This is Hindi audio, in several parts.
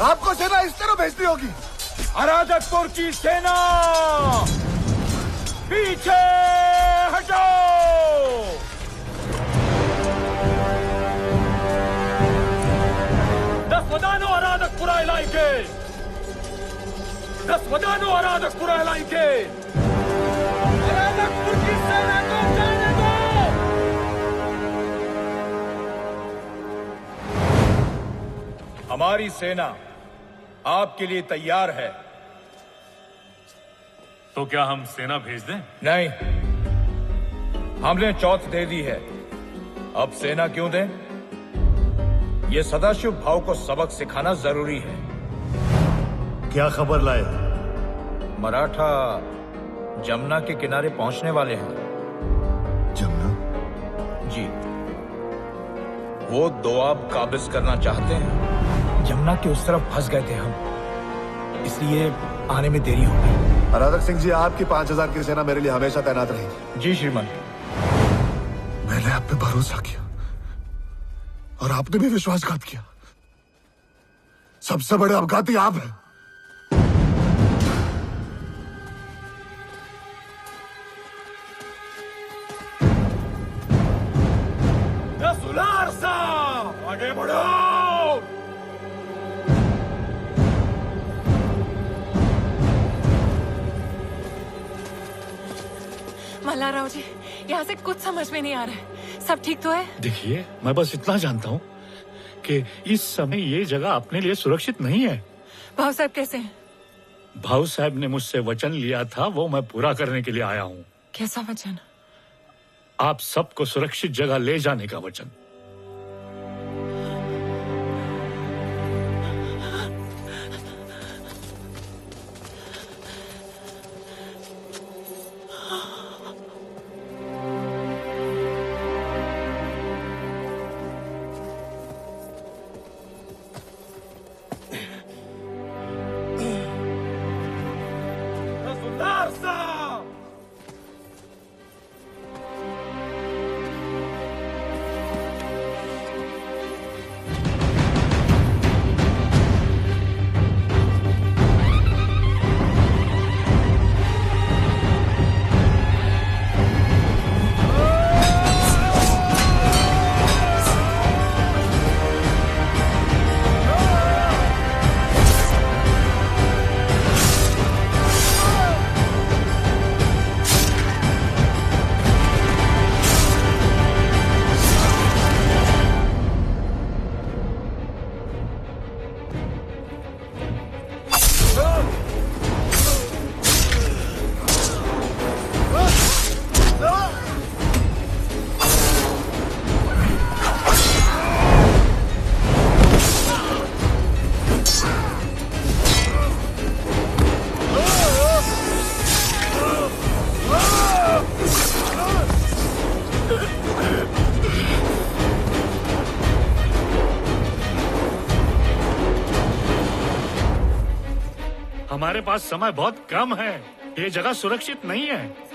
आपको सेना इस तरह भेजनी होगी। अराधकपुर की सेना पीछे हटो। दस अराधकपुरा इलाके, 10 अराधकपुरा इलाके। अराधकपुर की सेना को जाने दो। हमारी सेना आपके लिए तैयार है। तो क्या हम सेना भेज दें? नहीं, हमने चौथ दे दी है, अब सेना क्यों दें? ये सदाशिव भाव को सबक सिखाना जरूरी है। क्या खबर लाए? मराठा जमुना के किनारे पहुंचने वाले हैं। जमुना? जी, वो दोआब काबिज करना चाहते हैं। जमुना के उस तरफ फंस गए थे हम, इसलिए आने में देरी हो गई। अराधक सिंह जी, आपकी 5000 की सेना मेरे लिए हमेशा तैनात रहेगी। जी श्रीमान। मैंने आप पे भरोसा किया और आपने भी विश्वासघात किया। सबसे बड़े अपघाती आप हैं। आगे बढ़ो। मल्हारराव जी, यहाँ से कुछ समझ में नहीं आ रहा है। सब ठीक तो है? देखिए, मैं बस इतना जानता हूँ कि इस समय ये जगह अपने लिए सुरक्षित नहीं है। भाव साहब कैसे हैं? भाऊ साहब ने मुझसे वचन लिया था, वो मैं पूरा करने के लिए आया हूँ। कैसा वचन? आप सबको सुरक्षित जगह ले जाने का वचन। हमारे पास समय बहुत कम है, ये जगह सुरक्षित नहीं है।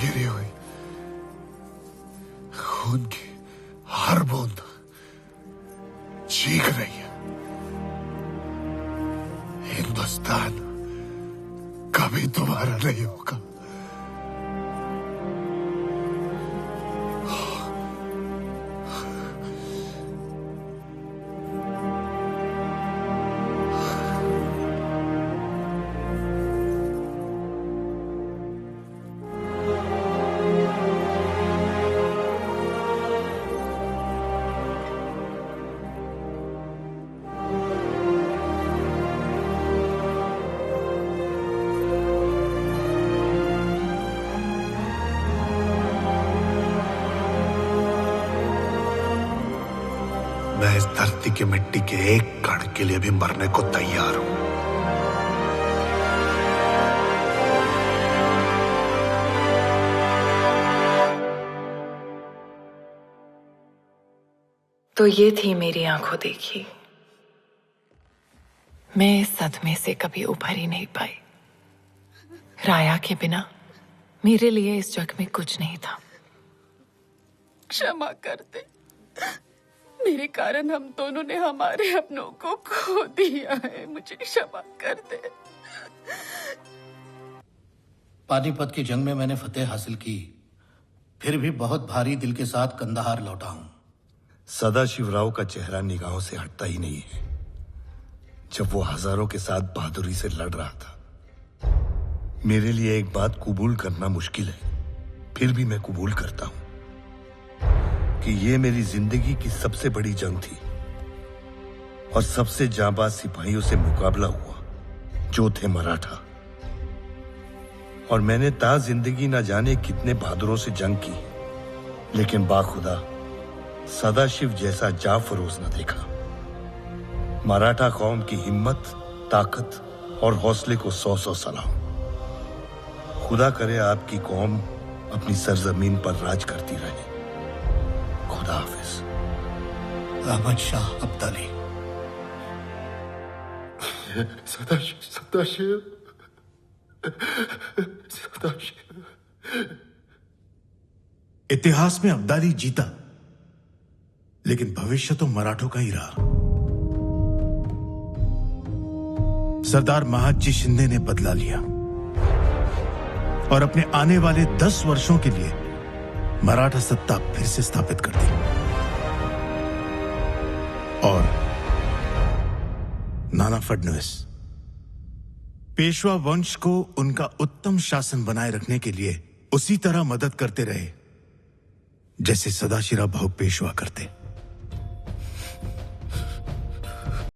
गिरी हुई खून की हर बूंद चीख रही है। हिंदुस्तान कभी तुम्हारा नहीं होगा। मैं इस धरती की मिट्टी के एक कण के लिए भी मरने को तैयार हूं। तो ये थी मेरी आंखों देखी। मैं इस सदमे से कभी उभर ही नहीं पाई। राया के बिना मेरे लिए इस जग में कुछ नहीं था। क्षमा कर दे, मेरे कारण हम दोनों ने हमारे अपनों को खो दिया है। मुझे क्षमा कर दे। पानीपत की जंग में मैंने फतेह हासिल की, फिर भी बहुत भारी दिल के साथ कंदाहार लौटा हूं। सदाशिवराव का चेहरा निगाहों से हटता ही नहीं है। जब वो हजारों के साथ बहादुरी से लड़ रहा था, मेरे लिए एक बात कबूल करना मुश्किल है, फिर भी मैं कबूल करता हूं कि ये मेरी जिंदगी की सबसे बड़ी जंग थी और सबसे जांबाज सिपाहियों से मुकाबला हुआ, जो थे मराठा। और मैंने ता जिंदगी न जाने कितने बहादुरों से जंग की, लेकिन बाखुदा सदाशिव जैसा जाफरोज न देखा। मराठा कौम की हिम्मत, ताकत और हौसले को 100-100 सलाम। खुदा करे आपकी कौम अपनी सरजमीन पर राज करती रहे। खुदा हाफिज। अहमद शाह अब्दाली। सदाशिव सदाशिव सदाशिव। इतिहास में अब्दाली जीता, लेकिन भविष्य तो मराठों का ही रहा। सरदार महादजी शिंदे ने बदला लिया और अपने आने वाले 10 वर्षों के लिए मराठा सत्ता फिर से स्थापित कर दी। और नाना फडणवीस पेशवा वंश को उनका उत्तम शासन बनाए रखने के लिए उसी तरह मदद करते रहे जैसे सदाशिवराव पेशवा करते।